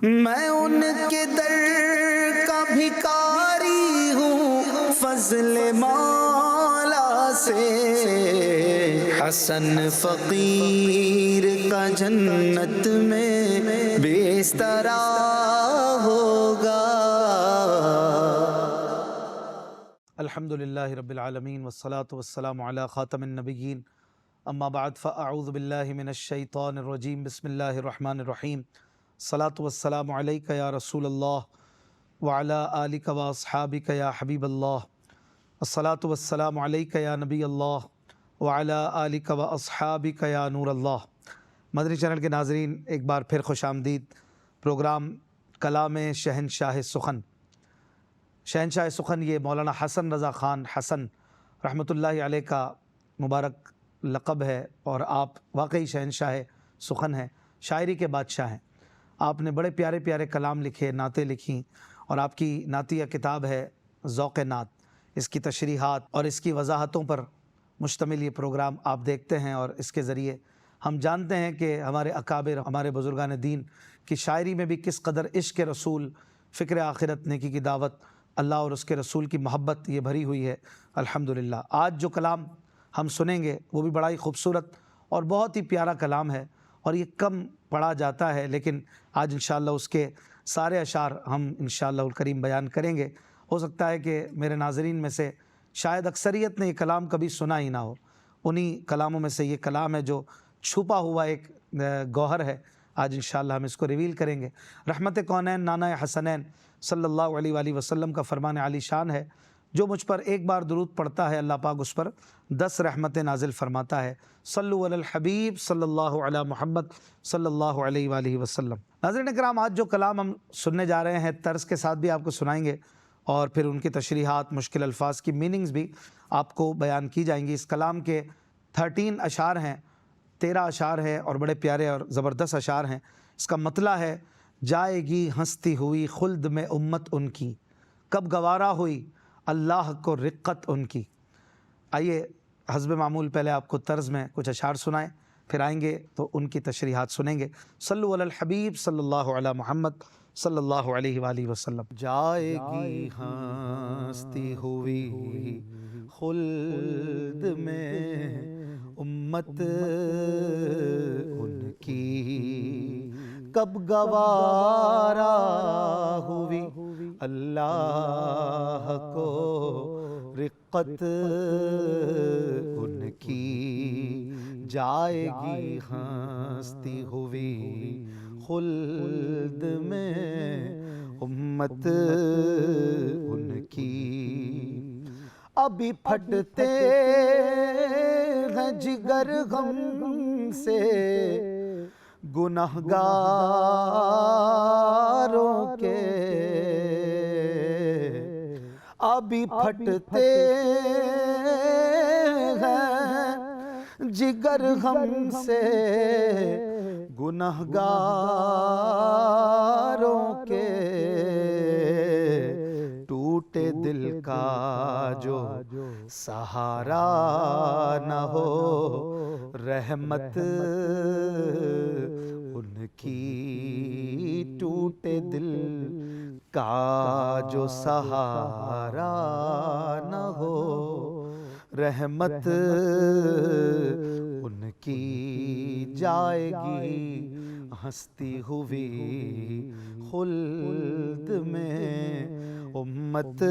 میں ان کے در کا بھکاری ہوں فضل مولا سے، حسن فقیر کا جنت میں بستر ہوگا۔ الحمدللہ رب العالمین والصلاة والسلام علی خاتم النبیین، اما بعد فاعوذ باللہ من الشیطان الرجیم، بسم اللہ الرحمن الرحیم۔ الصلاة والسلام علیک یا رسول اللہ وعلی آلک واصحابک یا حبیب اللہ، الصلاة والسلام علیک یا نبی اللہ وعلی آلک واصحابک یا نور اللہ۔ مدنی چینل کے ناظرین، ایک بار پھر خوش آمدید۔ پروگرام کلام شہنشاہ سخن۔ شہنشاہ سخن یہ مولانا حسن رضا خان حسن رحمۃ اللہ علیہ کا مبارک لقب ہے، اور آپ واقعی شہنشاہ سخن ہیں، شاعری کے بادشاہ ہیں۔ آپ نے بڑے پیارے پیارے کلام لکھے، نعتیں لکھیں، اور آپ کی نعتیہ کتاب ہے ذوق نعت۔ اس کی تشریحات اور اس کی وضاحتوں پر مشتمل یہ پروگرام آپ دیکھتے ہیں، اور اس کے ذریعے ہم جانتے ہیں کہ ہمارے اکابر، ہمارے بزرگان دین کی شاعری میں بھی کس قدر عشق رسول، فکر آخرت، نیکی کی دعوت، اللہ اور اس کے رسول کی محبت یہ بھری ہوئی ہے الحمدللہ۔ آج جو کلام ہم سنیں گے وہ بھی بڑا ہی خوبصورت اور بہت ہی پیارا کلام ہے، اور یہ کم پڑھا جاتا ہے، لیکن آج انشاءاللہ اس کے سارے اشعار ہم انشاءاللہ الکریم بیان کریں گے۔ ہو سکتا ہے کہ میرے ناظرین میں سے شاید اکثریت نے یہ کلام کبھی سنا ہی نہ ہو، انہی کلاموں میں سے یہ کلام ہے جو چھپا ہوا ایک گوہر ہے۔ آج انشاءاللہ ہم اس کو ریویل کریں گے۔ رحمت کونین نانا حسنین صلی اللہ علیہ وآلہ وسلم کا فرمان عالی شان ہے، جو مجھ پر ایک بار درود پڑھتا ہے اللہ پاک اس پر 10 رحمتیں نازل فرماتا ہے۔ صلو علی الحبیب صلی اللہ علی محمد صلی اللہ علیہ وآلہ وسلم۔ ناظرین کرام، آج جو کلام ہم سننے جا رہے ہیں طرز کے ساتھ بھی آپ کو سنائیں گے، اور پھر ان کی تشریحات، مشکل الفاظ کی میننگز بھی آپ کو بیان کی جائیں گی۔ اس کلام کے 13 اشعار ہیں، 13 اشعار ہیں، اور بڑے پیارے اور زبردست اشعار ہیں۔ اس کا مطلع ہے: جائے گی ہنستی ہوئی خلد میں امت ان کی، کب گوارا ہوئی اللہ کو رقت ان کی۔ آئیے حسب معمول پہلے آپ کو طرز میں کچھ اشعار سنائیں، پھر آئیں گے تو ان کی تشریحات سنیں گے۔ صلو علی الحبیب صلی اللہ علی محمد صلی اللہ علیہ وآلہ وسلم۔ جائے گی ہنستی ہوئی خلد میں امت ان کی، کب گوارا ہوئی اللہ کو رقت ان کی۔ جائے گی ہنستی ہوئی خلد میں امت ان کی، ابھی پھٹتے ہیں جگر غم سے گنہگاروں کے، ابھی پھٹتے ہیں جگر غم سے گنہگاروں کے، ٹوٹے دل کا جو سہارا نہ ہو رحمت ان کی، ٹوٹے دل کا جو سہارا نہ ہو رحمت ان کی۔ جائے گی ہنستی ہوئی خلد میں امت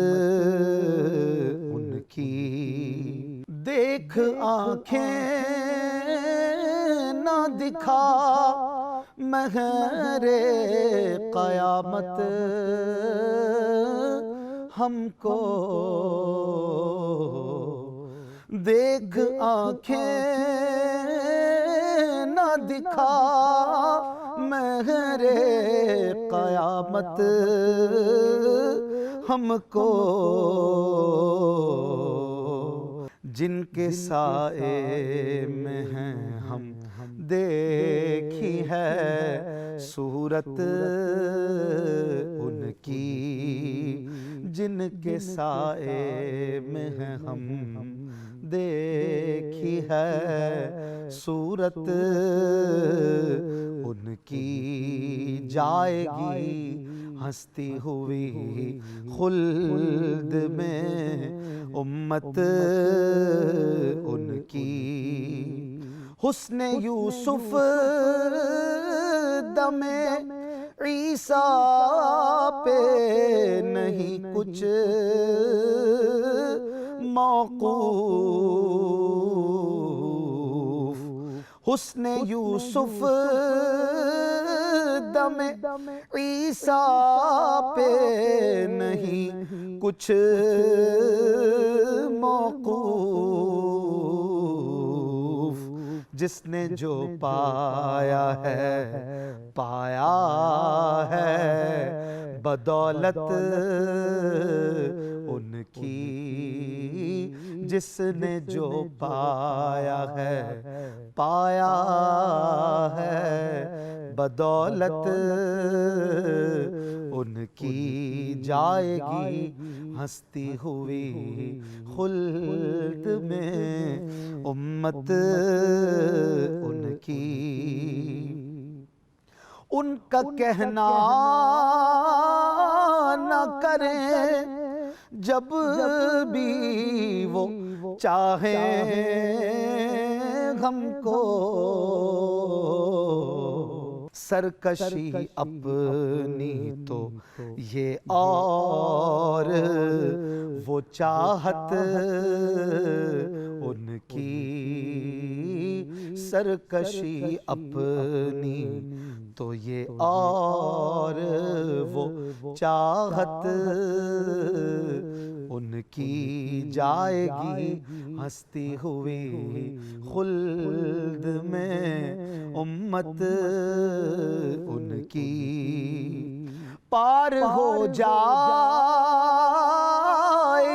ان کی، دیکھ آنکھیں نہ دکھا مہر قیامت ہم کو، دیکھ آنکھیں نہ دکھا مہر قیامت ہم کو، جن کے سائے میں ہیں ہم دیکھی ہے صورت ان کی، جن کے سائے میں ہیں ہم دیکھی ہے صورت ان کی جائے گی ہنستی ہوئی خلد میں امت ان کی۔ حسن یوسف دم عیسیٰ پہ نہیں کچھ موقوف، حسن یوسف دم عیسیٰ پہ نہیں کچھ موقوف، جس نے جو پایا ہے بدولت ان کی، جس نے جو پایا ہے بدولت ان کی جائے گی ہنستی ہوئی خلد میں امت ان کی۔ ان کا کہنا نہ کریں جب بھی وہ چاہیں ہم کو، سرکشی اپنی تو یہ اور وہ چاہت ان کی، سرکشی اپنی تو یہ اور وہ چاہت ان کی جائے گی ہنستی ہوئی خلد میں امت ان کی۔ پار ہو جائے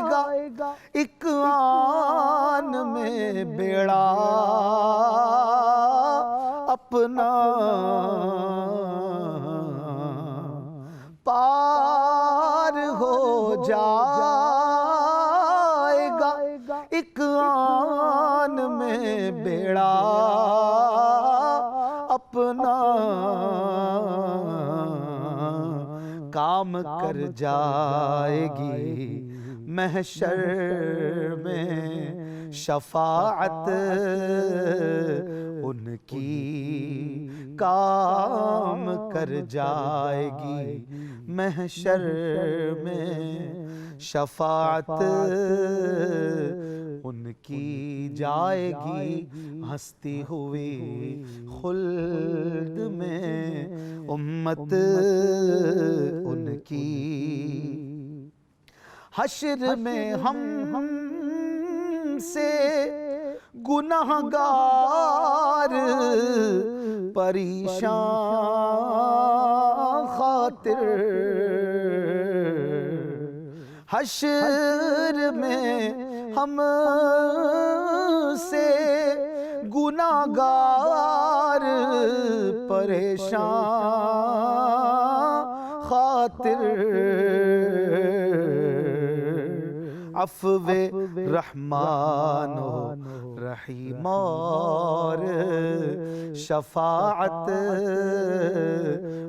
گا ایک آن میں بیڑا اپنا، پار ہو جائے گا ایک آن میں بیڑا اپنا، کام کر جائے گی محشر میں شفاعت ان کی، کام کر جائے گی محشر میں شفاعت ان کی جائے گی ہنستی ہوئی خلد میں امت ان کی۔ حشر میں ہم سے گناہگار پریشان خاطر، حشر میں ہم سے گناہگار پریشان خاطر، عفو رحمان و رحیم اور شفاعت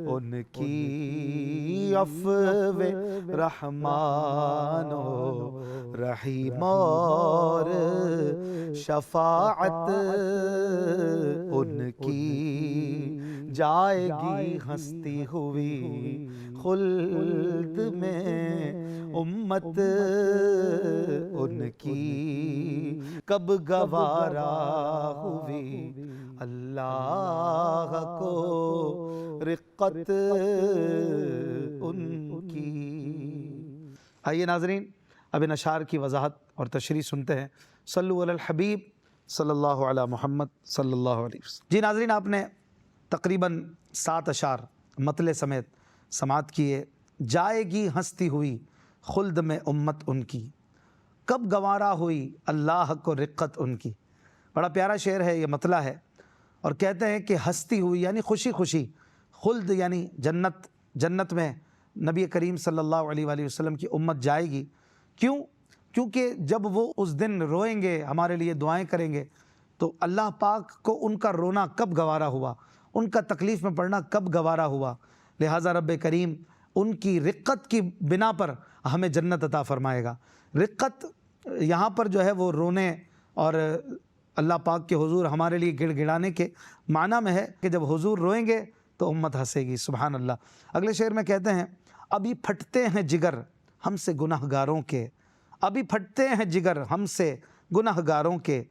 ان کی، عفو رحمان و رحیم اور شفاعت ان کی جائے گی ہنستی ہوئی خلد میں امت ان کی۔ کب گوارا ہوئی اللہ کو رقت ان کی۔ آئیے ناظرین اب ان اشعار کی وضاحت اور تشریح سنتے ہیں۔ صلو علی الحبیب صلی اللہ علی محمد صلی اللہ علیہ وسلم۔ جی ناظرین، آپ نے تقریباً 7 اشعار مطلع سمیت سماعت کیے۔ جائے گی ہنستی ہوئی خلد میں امت ان کی، کب گوارا ہوئی اللہ کو رقت ان کی۔ بڑا پیارا شعر ہے، یہ مطلع ہے، اور کہتے ہیں کہ ہستی ہوئی یعنی خوشی خوشی، خلد یعنی جنت میں نبی کریم صلی اللہ علیہ وآلہ وسلم کی امت جائے گی۔ کیوں؟ کیونکہ جب وہ اس دن روئیں گے، ہمارے لیے دعائیں کریں گے، تو اللہ پاک کو ان کا رونا کب گوارا ہوا، ان کا تکلیف میں پڑنا کب گوارا ہوا، لہٰذا رب کریم ان کی رقت کی بنا پر ہمیں جنت عطا فرمائے گا۔ رقت یہاں پر جو ہے وہ رونے اور اللہ پاک کے حضور ہمارے لیے گڑ گڑانے کے معنی میں ہے کہ جب حضور روئیں گے تو امت ہنسے گی، سبحان اللہ۔ اگلے شعر میں کہتے ہیں ابھی پھٹتے ہیں جگر ہم سے گناہ گاروں کے، ابھی پھٹتے ہیں جگر ہم سے گناہ گاروں کے،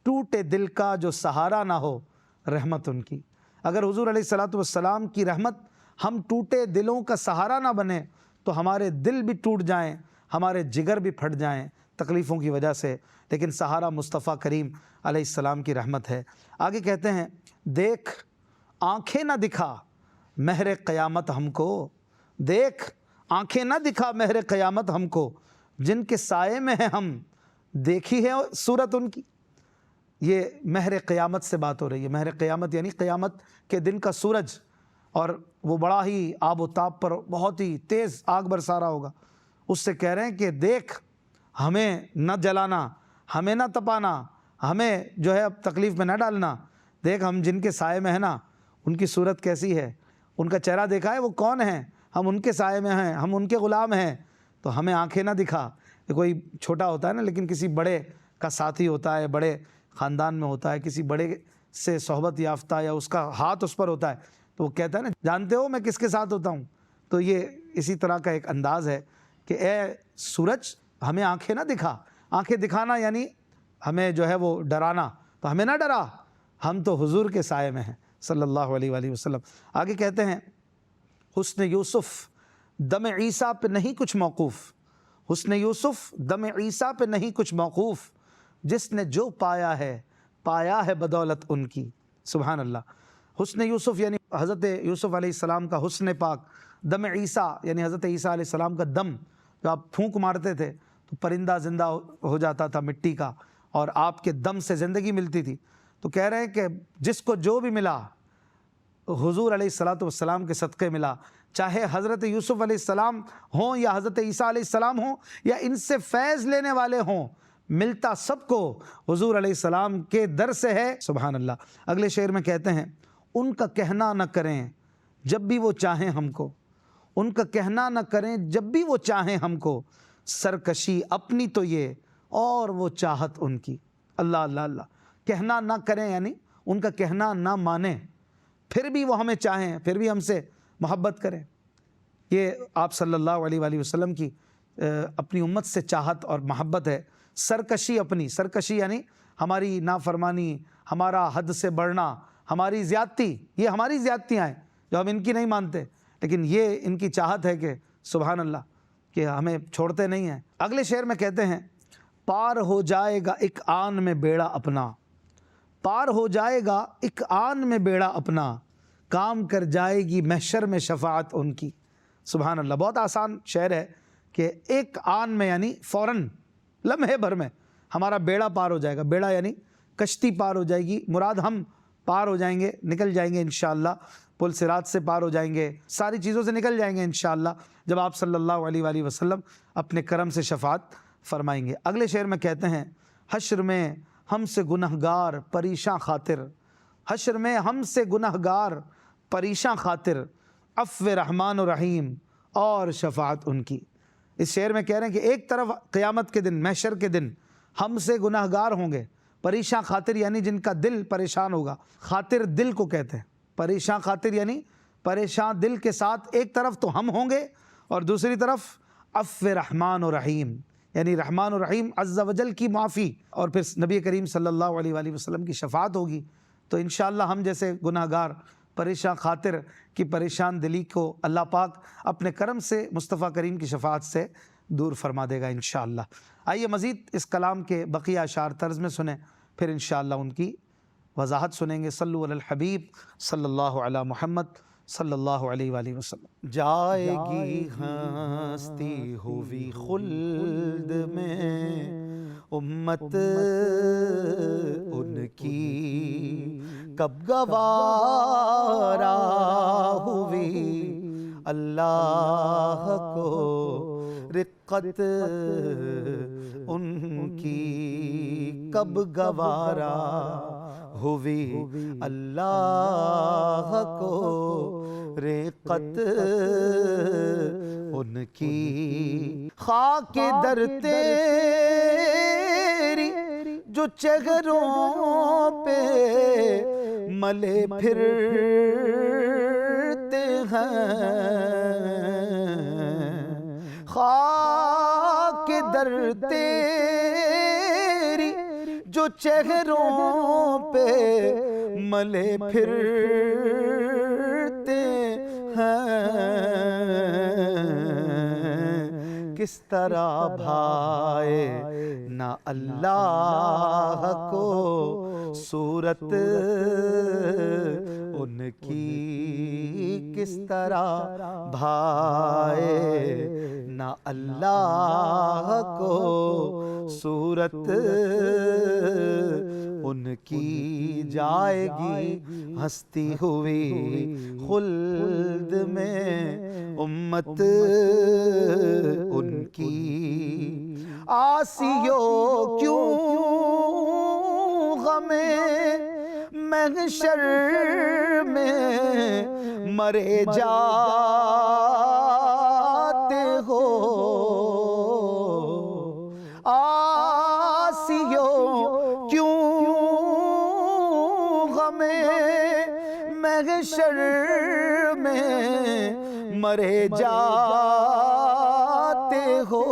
ٹوٹے دل کا جو سہارا نہ ہو رحمت ان کی۔ اگر حضور علیہ الصلاۃ والسلام کی رحمت ہم ٹوٹے دلوں کا سہارا نہ بنے تو ہمارے دل بھی ٹوٹ جائیں، ہمارے جگر بھی پھٹ جائیں تکلیفوں کی وجہ سے، لیکن سہارا مصطفیٰ کریم علیہ السلام کی رحمت ہے۔ آگے کہتے ہیں دیکھ آنکھیں نہ دکھا مہر قیامت ہم کو، دیکھ آنکھیں نہ دکھا مہر قیامت ہم کو، جن کے سائے میں ہیں ہم دیکھی ہے صورت ان کی۔ یہ مہر قیامت سے بات ہو رہی ہے۔ مہر قیامت یعنی قیامت کے دن کا سورج، اور وہ بڑا ہی آب و تاب پر بہت ہی تیز آگ برسا رہا ہوگا۔ اس سے کہہ رہے ہیں کہ دیکھ ہمیں نہ جلانا، ہمیں نہ تپانا، ہمیں جو ہے اب تکلیف میں نہ ڈالنا، دیکھ ہم جن کے سائے میں ہیں نا ان کی صورت کیسی ہے، ان کا چہرہ دیکھا ہے وہ کون ہیں، ہم ان کے سائے میں ہیں، ہم ان کے غلام ہیں، تو ہمیں آنکھیں نہ دکھا۔ یہ کوئی چھوٹا ہوتا ہے نا، لیکن کسی بڑے کا ساتھی ہوتا ہے، بڑے خاندان میں ہوتا ہے، کسی بڑے سے صحبت یافتہ یا اس کا ہاتھ اس پر ہوتا ہے، تو وہ کہتا ہے نا جانتے ہو میں کس کے ساتھ ہوتا ہوں۔ تو یہ اسی طرح کا ایک انداز ہے کہ اے سورج ہمیں آنکھیں نہ دکھا۔ آنکھیں دکھانا یعنی ہمیں جو ہے وہ ڈرانا، تو ہمیں نہ ڈرا، ہم تو حضور کے سائے میں ہیں صلی اللہ علیہ وآلہ وسلم۔ آگے کہتے ہیں حسن یوسف دم عیسیٰ پہ نہیں کچھ موقوف، حسن یوسف دم عیسیٰ پہ نہیں کچھ موقوف، جس نے جو پایا ہے بدولت ان کی، سبحان اللہ۔ حسن یوسف یعنی حضرت یوسف علیہ السلام کا حسن پاک، دم عیسیٰ یعنی حضرت عیسیٰ علیہ السلام کا دم، جو آپ پھونک مارتے تھے تو پرندہ زندہ ہو جاتا تھا مٹی کا، اور آپ کے دم سے زندگی ملتی تھی۔ تو کہہ رہے ہیں کہ جس کو جو بھی ملا حضور علیہ الصلاۃ والسلام کے صدقے ملا، چاہے حضرت یوسف علیہ السلام ہوں یا حضرت عیسیٰ علیہ السلام ہوں یا ان سے فیض لینے والے ہوں، ملتا سب کو حضور علیہ السلام کے در سے ہے، سبحان اللہ۔ اگلے شعر میں کہتے ہیں ان کا کہنا نہ کریں جب بھی وہ چاہیں ہم کو، ان کا کہنا نہ کریں جب بھی وہ چاہیں ہم کو، سرکشی اپنی تو یہ اور وہ چاہت ان کی۔ اللہ اللہ اللہ، کہنا نہ کریں یعنی ان کا کہنا نہ مانیں، پھر بھی وہ ہمیں چاہیں، پھر بھی ہم سے محبت کریں۔ یہ آپ صلی اللہ علیہ وآلہ وسلم کی اپنی امت سے چاہت اور محبت ہے۔ سرکشی اپنی، سرکشی یعنی ہماری نافرمانی، ہمارا حد سے بڑھنا، ہماری زیادتی، یہ ہماری زیادتیاں ہیں جو ہم ان کی نہیں مانتے، لیکن یہ ان کی چاہت ہے کہ سبحان اللہ کہ ہمیں چھوڑتے نہیں ہیں۔ اگلے شعر میں کہتے ہیں پار ہو جائے گا ایک آن میں بیڑا اپنا، پار ہو جائے گا ایک آن میں بیڑا اپنا، کام کر جائے گی محشر میں شفاعت ان کی۔ سبحان اللہ، بہت آسان شعر ہے کہ ایک آن میں یعنی فوراً لمحے بھر میں ہمارا بیڑا پار ہو جائے گا۔ بیڑا یعنی کشتی پار ہو جائے گی، مراد ہم پار ہو جائیں گے، نکل جائیں گے انشاءاللہ، پل صراط سے پار ہو جائیں گے، ساری چیزوں سے نکل جائیں گے انشاءاللہ جب آپ صلی اللہ علیہ وآلہ وسلم اپنے کرم سے شفاعت فرمائیں گے۔ اگلے شعر میں کہتے ہیں حشر میں ہم سے گنہگار پریشاں خاطر، حشر میں ہم سے گنہگار پریشاں خاطر، عفو رحمان و رحیم اور شفاعت ان کی۔ اس شعر میں کہہ رہے ہیں کہ ایک طرف قیامت کے دن، محشر کے دن ہم سے گناہگار ہوں گے، پریشاں خاطر یعنی جن کا دل پریشان ہوگا، خاطر دل کو کہتے ہیں، پریشان خاطر یعنی پریشان دل کے ساتھ ایک طرف تو ہم ہوں گے اور دوسری طرف عفو رحمان و رحیم یعنی رحمان و رحیم عز و جل کی معافی، اور پھر نبی کریم صلی اللہ علیہ وآلہ وسلم کی شفاعت ہوگی۔ تو انشاءاللہ ہم جیسے گناہگار پریشان خاطر کی پریشان دلی کو اللہ پاک اپنے کرم سے مصطفیٰ کریم کی شفاعت سے دور فرما دے گا انشاءاللہ۔ آئیے مزید اس کلام کے بقیہ اشعار طرز میں سنیں، پھر انشاءاللہ ان کی وضاحت سنیں گے۔ صلو علی الحبیب صلی اللہ علی محمد صلی اللہ علیہ وآلہ وسلم۔ جائے گی ہستی ہوئی خلد میں امت ان کی، کب گوارا ہوئی اللہ کو رقت ان کی کب گوارا ہوئی، اللہ کو رقت ان کی۔ خاک در تیری جو چہروں پہ ملے پھرتے ہیں، خاک در تیری جو چہروں پہ ملے پھرتے ہیں، کس طرح بھائے نہ اللہ کو صورت ان کی، کس طرح بھائے نہ اللہ کو صورت ان کی۔ جائے گی ہستی ہوئی خلد میں امت ان کی۔ آسیو کیوں غم محشر میں مرے جاتے ہو، آسیو کیوں غم محشر میں مرے جاتے ہو،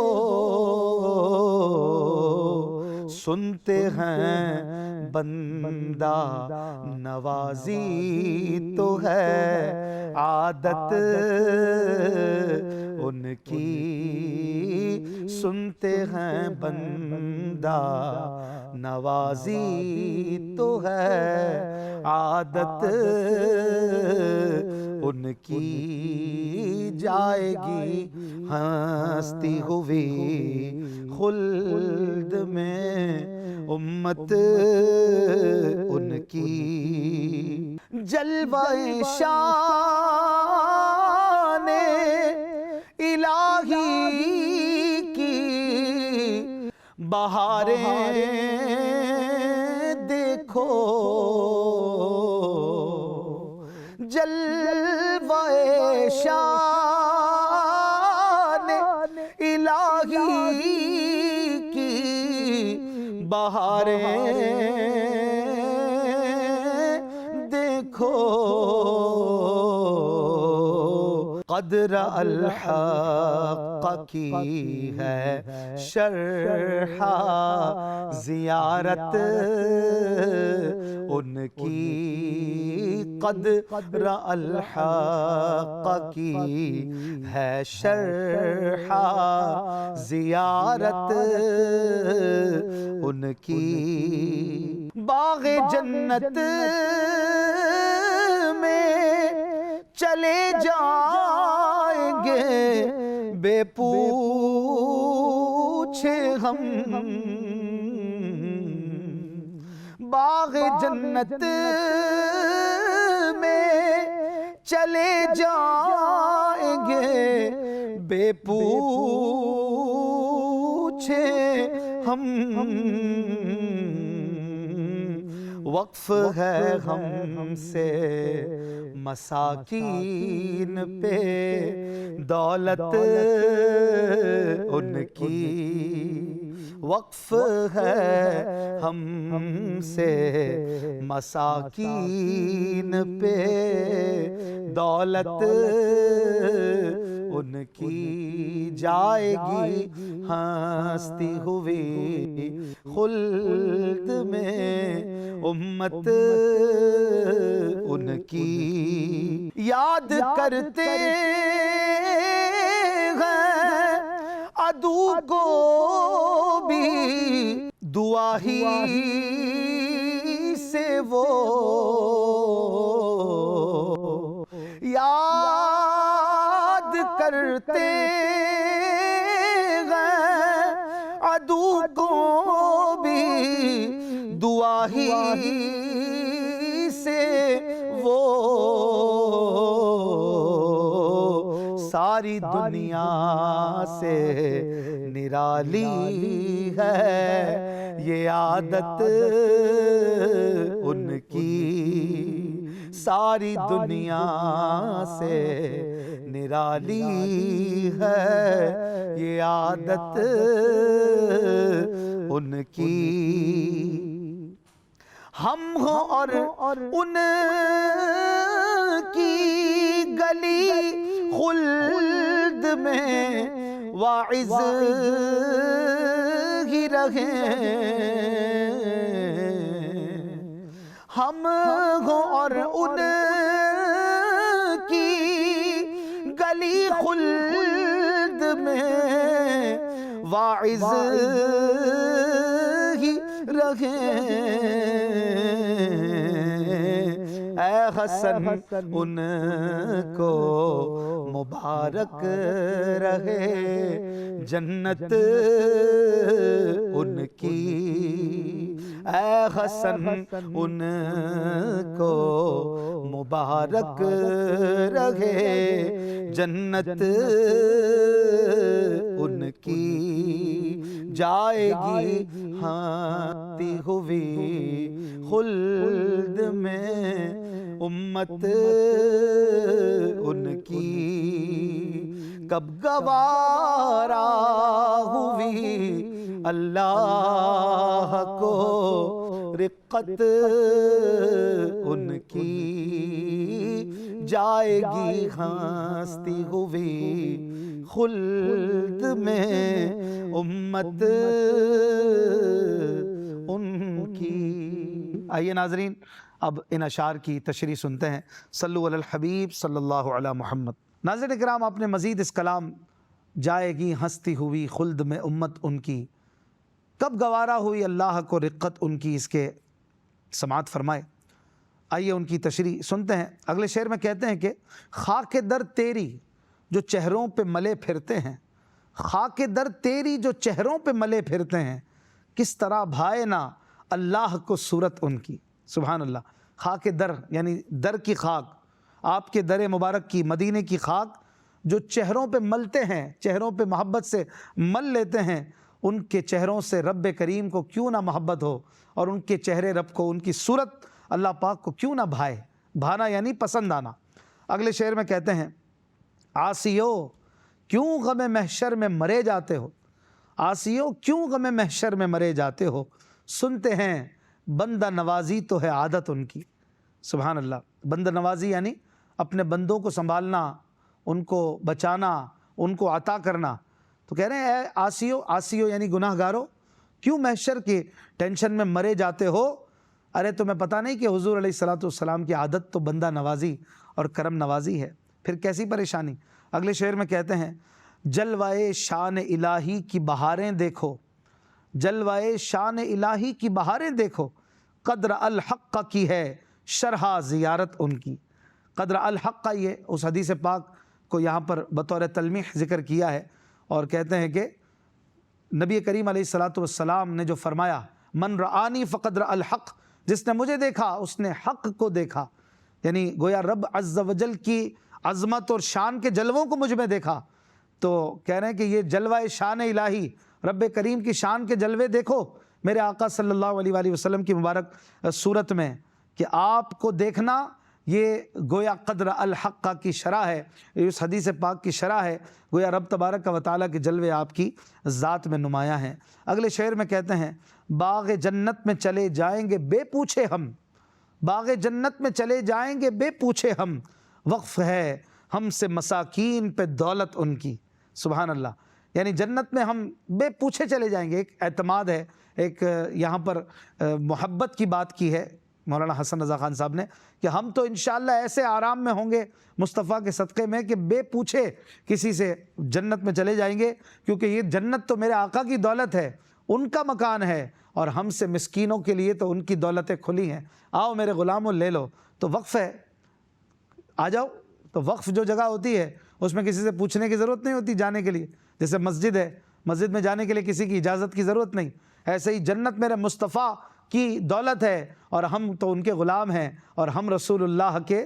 سنتے ہیں بندہ نوازی تو ہے عادت ان کی، سنتے ہیں بندہ نوازی تو ہے عادت ان کی۔ جائے گی ہستی ہوئی خلد میں امت ان کی۔ جلوہ شان الہی کی بہاریں دیکھو، جلوہ شان الہی کی بہاریں دیکھو، قدر الحق کی ہے شرح زیارت ان کی، قدر الحق کی ہے شرح زیارت ان کی۔ باغ جنت میں چلے جائیں گے بے پوچھے ہم، باغ جنت میں چلے جائیں گے بے پوچھے ہم، وقف ہے ہم سے مساکین پہ دولت ان کی، وقف ہے ہم سے مساکین پہ دولت ان کی۔ جائے گی ہستی ہوئی خلد میں امت ان کی۔ یاد کرتے ہیں عدو کو بھی دعا ہی سے وہ، یاد کرتے ہیں عدو کو بھی دعا ہی سے وہ، ساری دنیا سے نرالی ہے یہ عادت ان کی، ساری دنیا سے نرالی ہے یہ عادت ان کی۔ ہم ہوں اور ان کی گلی خلد میں واعظ ہی رہیں، ہم ہوں اور ان کی گلی خلد میں واعظ ہی رہیں۔ اے حسن ان کو مبارک رہے جنت ان کی، اے حسن ان کو مبارک رہے جنت ان کی۔ جائے گی ہانتی ہوئی خلد میں امت ان کی، کب گوارا ہوئی اللہ کو رقت ان کی، جائے گی ہنستی ہوئی خلد میں امت ان کی۔ آئیے ناظرین اب ان اشعار کی تشریح سنتے ہیں۔ صلو علی الحبیب صلی اللہ علی محمد۔ ناظرین کرام، آپ نے مزید اس کلام جائے گی ہنستی ہوئی خلد میں امت ان کی، کب گوارا ہوئی اللہ کو رقت ان کی، اس کے سماعت فرمائے۔ آئیے ان کی تشریح سنتے ہیں۔ اگلے شعر میں کہتے ہیں کہ خاک در تیری جو چہروں پہ ملے پھرتے ہیں، خاک در تیری جو چہروں پہ ملے پھرتے ہیں، کس طرح بھائے نہ اللہ کو صورت ان کی۔ سبحان اللہ۔ خاک در یعنی در کی خاک، آپ کے در مبارک کی، مدینے کی خاک جو چہروں پہ ملتے ہیں، چہروں پہ محبت سے مل لیتے ہیں، ان کے چہروں سے رب کریم کو کیوں نہ محبت ہو، اور ان کے چہرے رب کو، ان کی صورت اللہ پاک کو کیوں نہ بھائے۔ بھانا یعنی پسند آنا۔ اگلے شعر میں کہتے ہیں عاصیو کیوں غم محشر میں مرے جاتے ہو، عاصیو کیوں غم محشر میں مرے جاتے ہو، سنتے ہیں بندہ نوازی تو ہے عادت ان کی۔ سبحان اللہ۔ بندہ نوازی یعنی اپنے بندوں کو سنبھالنا، ان کو بچانا، ان کو عطا کرنا۔ تو کہہ رہے ہیں اے عاصیو، عاصیو یعنی گناہ گارو، کیوں محشر کی ٹینشن میں مرے جاتے ہو؟ ارے تمہیں پتہ نہیں کہ حضور علیہ الصلوۃ والسلام کی عادت تو بندہ نوازی اور کرم نوازی ہے، پھر کیسی پریشانی۔ اگلے شعر میں کہتے ہیں جلوائے شان الہی کی بہاریں دیکھو، جلوائے شان الہی کی بہاریں دیکھو، قدر الحق کی ہے شرح زیارت ان کی۔ قدر الحق یہ اس حدیث پاک کو یہاں پر بطور تلمیح ذکر کیا ہے، اور کہتے ہیں کہ نبی کریم علیہ الصلوۃ والسلام نے جو فرمایا من رآنی فقد رأى الحق، جس نے مجھے دیکھا اس نے حق کو دیکھا، یعنی گویا رب عز و جل کی عظمت اور شان کے جلووں کو مجھ میں دیکھا۔ تو کہہ رہے ہیں کہ یہ جلوہ شان الہی، رب کریم کی شان کے جلوے دیکھو میرے آقا صلی اللہ علیہ وآلہ وسلم کی مبارک صورت میں، کہ آپ کو دیکھنا یہ گویا قدر الحق کی شرح ہے، اس حدیث پاک کی شرح ہے، گویا رب تبارک و تعالیٰ کے جلوے آپ کی ذات میں نمایاں ہیں۔ اگلے شعر میں کہتے ہیں باغ جنت میں چلے جائیں گے بے پوچھے ہم، باغ جنت میں چلے جائیں گے بے پوچھے ہم، وقف ہے ہم سے مساکین پہ دولت ان کی۔ سبحان اللہ۔ یعنی جنت میں ہم بے پوچھے چلے جائیں گے، ایک اعتماد ہے، ایک یہاں پر محبت کی بات کی ہے مولانا حسن رضا خان صاحب نے، کہ ہم تو انشاءاللہ ایسے آرام میں ہوں گے مصطفیٰ کے صدقے میں کہ بے پوچھے کسی سے جنت میں چلے جائیں گے، کیونکہ یہ جنت تو میرے آقا کی دولت ہے، ان کا مکان ہے، اور ہم سے مسکینوں کے لیے تو ان کی دولتیں کھلی ہیں، آؤ میرے غلاموں لے لو۔ تو وقف ہے، آ جاؤ۔ تو وقف جو جگہ ہوتی ہے اس میں کسی سے پوچھنے کی ضرورت نہیں ہوتی جانے کے لیے، جیسے مسجد ہے، مسجد میں جانے کے لیے کسی کی اجازت کی ضرورت نہیں، ایسے ہی جنت میرے مصطفیٰ کی دولت ہے، اور ہم تو ان کے غلام ہیں، اور ہم رسول اللہ کے